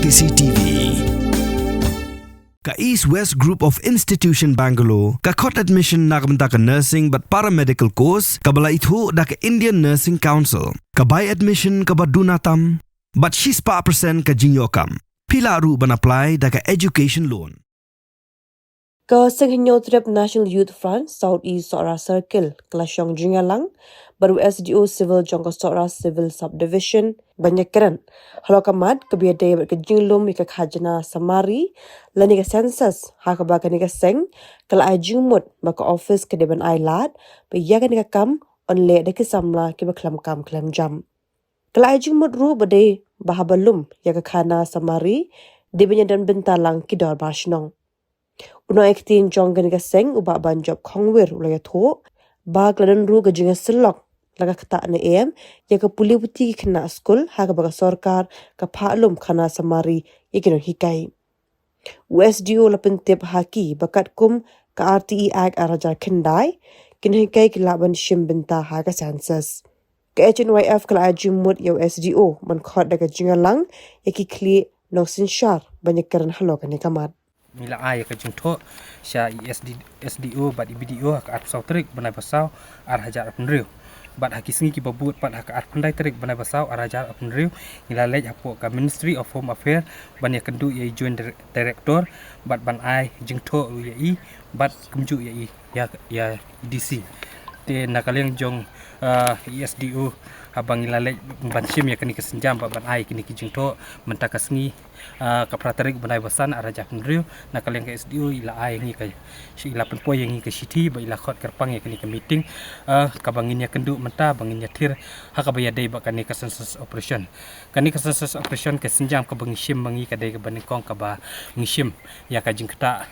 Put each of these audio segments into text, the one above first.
CCTV. Ka East West Group of Institution Bangalore, ka khot admission nakamta ka nursing but paramedical course, ka bala ithu da ka Indian Nursing Council, ka buy admission ka badunatam, but she's pa percent ka jinyokam. Pila ru ban apply da ka education loan. Ka Senghinyo Trip National Youth Front Southeast Sora Circle Klasyong Jingalang baru SDO Civil Jongko Sora Civil Subdivision banyak keren halo kamat kebiadai berkejinglum ika khajana samari lani ka census ha ka baka ni ka seng kala ajumut baka office ke deban ailat pe ya ka ni ka kam onle de ke samla ke baklam kam klam jam kala ajumut ru bade bahabalum ya ka khana samari de dan bentalang kidor bashnong Uno ektin jonggan ka seng uba banjob khongwir ulaya tho ba kladan ru ga jinga selok laga kata na em ya ka puli puti ki khna school ha ka baga sarkar ka phalum khana samari ikino hikai USDO lapin tip haki bakat kum ka RTE Act araja kendai kin hikai ki laban shim benta ha ka census ka HNYF kala ajimut ya USDO man khot daga jinga lang yaki kli nosin shar banyak karan halo ka ni kamat Mila ai ka jungtho sha SDO bat IBDO ka at sautrik banai basau ar hajar apnriu bat hakisingi ki babut pat ka at pandai trik banai basau ar hajar apnriu ila lej apo ka Ministry of Home Affairs ban ya kendu ye joint director bat ban ai jungtho ye bat kumju ye ya DC te nakaleng jong SDO abang ilalej bansim ya kini kesenjam ban ai kini kijungtho mentakasngi kapratarik banai basan araja pendriu nakaleng ke SDO ila ai ngi ka ila penpoy yang ngi ke city ba ila khot kerpang ya kini ke meeting kabangin ya kendu menta bangin ya tir hakabaya dei ba kani ka census operation ke senjam ka bangishim bangi ka dei ka baningkong ka ba ngishim ya ka jingkta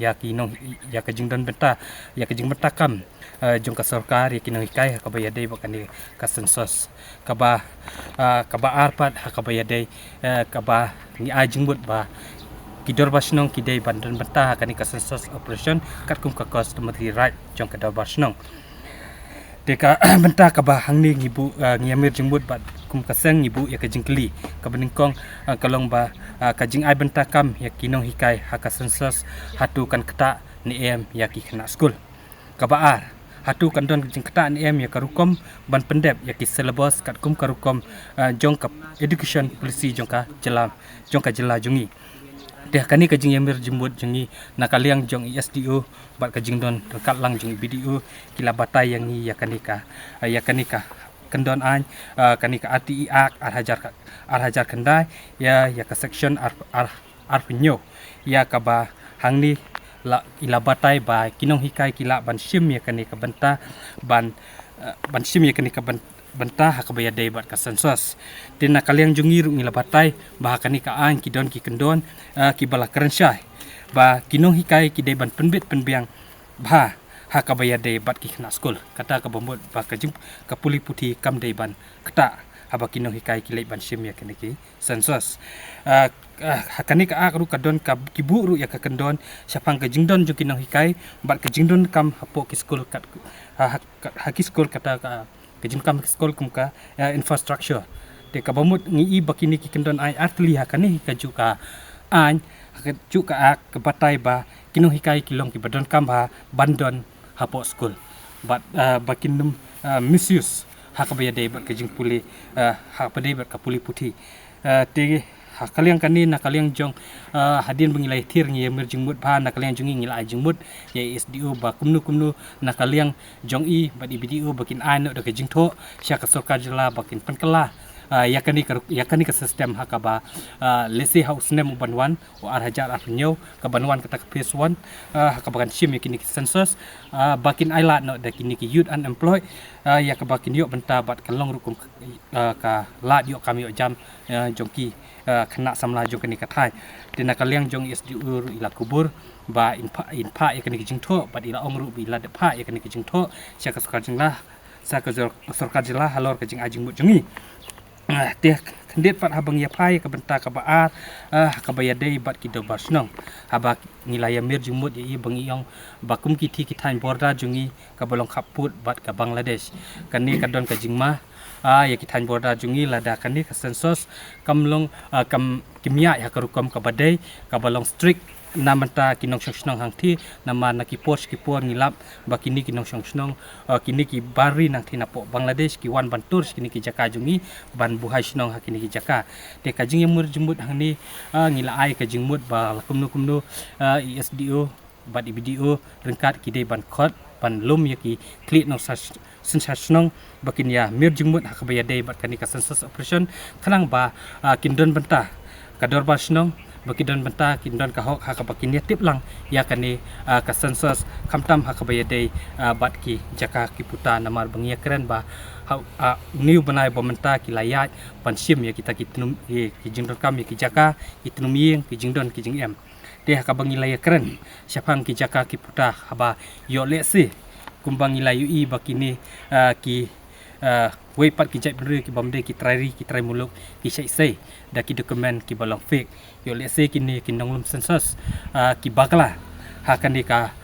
ya kinong ya ka jingdon benta ya ka jingmenta kam jong ka sarkar ya kinong hikai hakabaya dei ba kani ka census kaba arpat hakabaya dei kaba ni ajingbut ba kidor basnong kidei bandan benta kani ka census operation katkum ka customary right jong ka dor basnong deka benta kaba hangni ngibu ngiamir jingbut ba kum kaseng ngibu ya ka jingkli ka beningkong kalong ba ka jing ai benta kam ya kinong hikai haka census hatu kan kata ni em ya ki khna school kaba ar hatu kandon jing kata ni em ya karukom ban pendep ya ki syllabus katkum karukom jong ka education policy jong ka jela jungi deh kani ka jing yamir jimbut jungi nakaliang jong SDO bat ka jing don dekat lang jong BDO kila batai yang ni ya kani ka kendon an kani ka RTE Act ar hajar kendai ya ka section ar penyo ya ka ba hangni ila batai ba kinong hikai kila ban sim ya kani ka benta ban sim ya kani ka benta hakabaya dei bat ka census tin nakaliang jungi ru ngila batai ba kani ka an kidon ki kendon ki bala kerensyai ba kinong hikai ki dei ban penbit penbiang ba hakabaya dei bat ki khna school kata ka bombot ba ka jim ka puli puti kam dei ban kata haba kinong hikai ki lei ban sim ya kani ki census hakani ka akru kadon ka kibu ru ya ka kendon syapang ka jingdon ju kinong hikai bat ka jingdon kam hapo ki school kat haki school kata ka kejingkam school kumka infrastructure de ka bamut ngi bakini ki kendon ai artli hakani ka juga an juga ke batai ba kinong hikai kilong ki badon kam ba bandon hapo school but bakinum misuse hakabaya dei ba kejing puli hakapade ba ka puli puti te hakaliang kani nakaliang jong hadin bengilai tir ngi emerging mut ba nakaliang jongi ngila ajing ya SDO ba kumnu nakaliang jong i ba IBDO bakin ano da kejing tho sya ka sarkar jela bakin pankala yakani ka system hakaba lesi house nem banwan o ar hajar afnyo ka banwan kata ka phase 1 hakaba kan sim yakini ki census bakin aila no da kini ki youth unemployed ya ka bakin yo benta bat kalong rukum ka lat yo kami yo jam jongki kena samla jong kani ka thai dina kaliang jong SDO ila kubur ba inpa yakani ki jingtho bat ila ongru ila de pha yakani ki jingtho sya ka sarkar jinglah sa ka sarkar jela halor ka jing ajing mut jongi Teh kendit pat habang ya pai ka benta ka baat ka bayadai bat ki do basnong haba ngilaya mir jumut ya bang iong bakum ki tain borda jungi ka bolong kaput bat ka Bangladesh kani ka don ka jingma ya ki tain borda jungi lada kani ka sensos kamlong kam kimia ya ka rukom ka badai ka bolong strict namanta kinong shnong hang thi nama na ki post ki por ngilap bakini kinong shnong kini ki bari nang thi napo Bangladesh ki wan bantur kini ki jaka jungi ban buhai shnong hakini ki jaka te ka jing mur jumut hang ni ngila ai ka jingmut ba kumnu ESDO bat IBDO rengkat ki de ban khot ban lum yaki klit nong sensasnong bakin ya mir jingmut hakabaya de bat kani ka sensus operation khanang ba kindon benta kador ba shnong bakidon benta kindon ka hok hakabakin tip lang ya kani ka sensus khamtam hakabaya de bat ki jaka ki puta namar bangia keren ba new banai bomenta ki layat pansim ya kita ki tunum ki jingdon kam ki jaka ki tunum yeng ki jingdon ki jing em de hakabangi laya keren syapang ki jaka ki puta haba yo lesi kumbang ilayu i bakini ki wei pat ki jai beri ki bomde ki trai muluk ki sai da ki dokumen ki balong fake yo let's say kini kinong lum sensus ki bagla hakani ka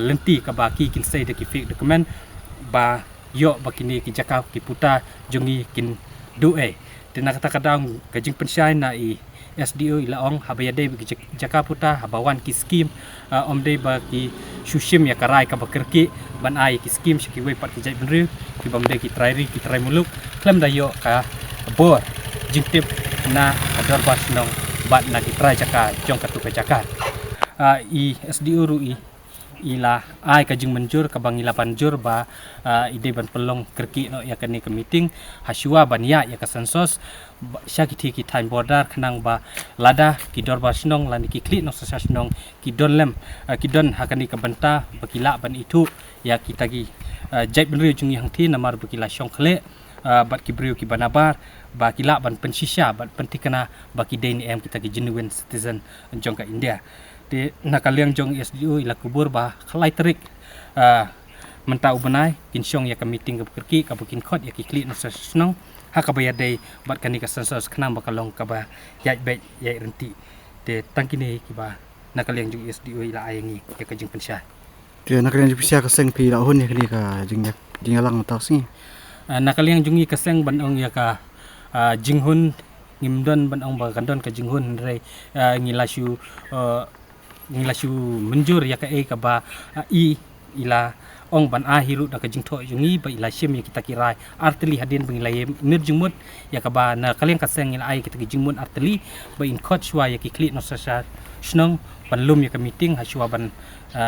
lenti ka ba ki kin sai da ki fake dokumen ba yo bakini ki jaka ki puta jungi kin du tena kata kadang kajing pensyai na i SDO ilaong habayade ki jaka puta habawan ki skim omde ba ki shushim ya karai ka bakerki ban ai ki skim shiki wei pat ki jai benru ki bomde ki trai muluk klem dayo ka bor jingtip na ador basnong bat na ki trai jaka jong ka tu ka jaka i SDO ru ila ai ka jing menjur ka bangila panjur ba ide ban pelong kerki no ya kani ke meeting hasua ban ya ka sensos syakiti ki time border khnang ba lada ki dor basnong lan ki klik no sasnong ki don lem ki don hakani ka benta bakila ban itu ya kita gi jai benru jungi hang thi namar bakila syong khle bat ki brio ki banabar ba kila ban pensisya bat pentikana baki deni em kita ki genuine citizen jong ka India di nakaliang jong SDO ila kubur ba khalai terik mentau benai kinsyong ya ka meeting ka kerki ka bukin khot ya ki klik no sasnong hakabaya dei bat kani ka sensos khnang bakalong ka ba yai be yai renti te tangkini ki ba nakaliang jong SDO ila ayangi ya ka jing pensya te nakaliang jong pisya ka seng pi la hon ya kani ka jing alang ta si nakaliang jungi ka seng ban ong ya ka jinghun ngimdon ban ong ba kandon ka jinghun re ngilasyu menjur ya ka ka ba i ila ong ban hiru da ka jingtho jungi ba ila shim ya kita kirai arteli hadin bangilai mir jumut ya ka ba na kaliang ka seng ila ai kita ki jingmun arteli ba in coach wa ya ki klik no sasa snong ban lum ya ka meeting haswa ban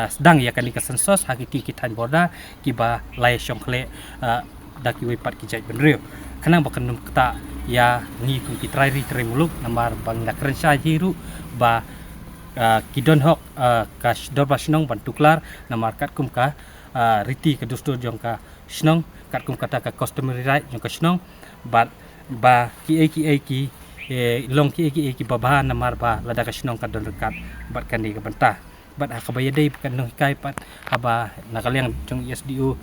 sedang ya kani ka sensos hakiki kitan borda ki ba lai syong khle da ki wei pat ki jai benreu kanang ba kanum kta ya ngi ku ki trai muluk namar bang la krensa hiru ba kidon hok ka dorba snong ban tuklar namar kat kum ka riti ka dostor jong ka snong kat kum kata ka customary right jong ka snong ba ki long ki baba namar ba lada ka snong ka don rekat bat kani ka benta bat hakabaya dei kan no kai pat haba nakaliang jong SDO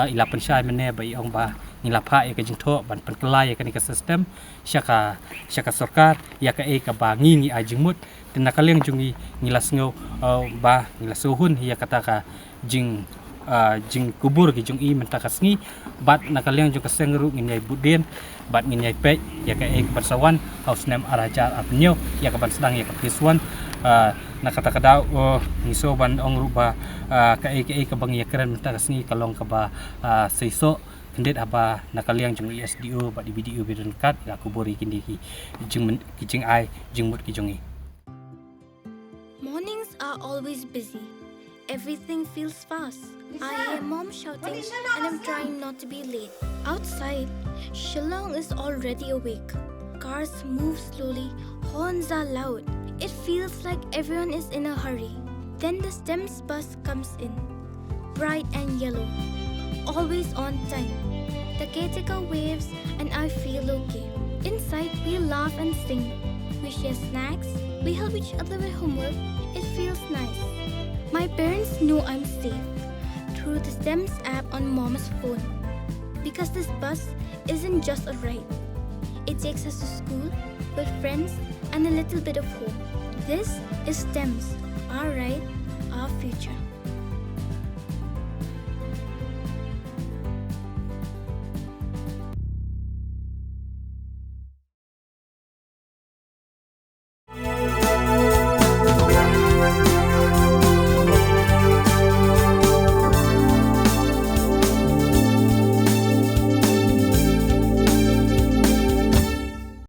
ila pensai mene ba iong ba ngilapha ya ka jingtho ban penkelai ya kani ka system syaka sarkar ya ka ka ba ngi ajingmut tin nakaliang jungi ngilasngo ba ngilasuhun ya kata ka jing kubur ki jung i mentakasngi bat nakaliang jung kasengru nginyai budin bat nginyai pe ya ka bersawan house name arajar apnyo ya ka ban sedang ya ka piswan nakata kada ngiso ban ong ruba ka ka bang ya keren mentakasngi kalong ka ba seiso kendit aba nakaliang jung SDO bat IBDO bidon kat ya kuburi kindi ki jing ai jingmut ki jungi. Mornings are always busy. Everything feels fast. I hear mom shouting and I'm trying not to be late. Outside, Shillong is already awake. Cars move slowly, horns are loud. It feels like everyone is in a hurry. Then the STEMS bus comes in, bright and yellow, always on time. The caretaker waves and I feel okay. Inside, we laugh and sing. We share snacks. We help each other with homework. It feels nice. My parents know I'm safe through the STEMS app on mom's phone. Because this bus isn't just a ride. It takes us to school with friends and a little bit of hope. This is STEMS, our right, our future.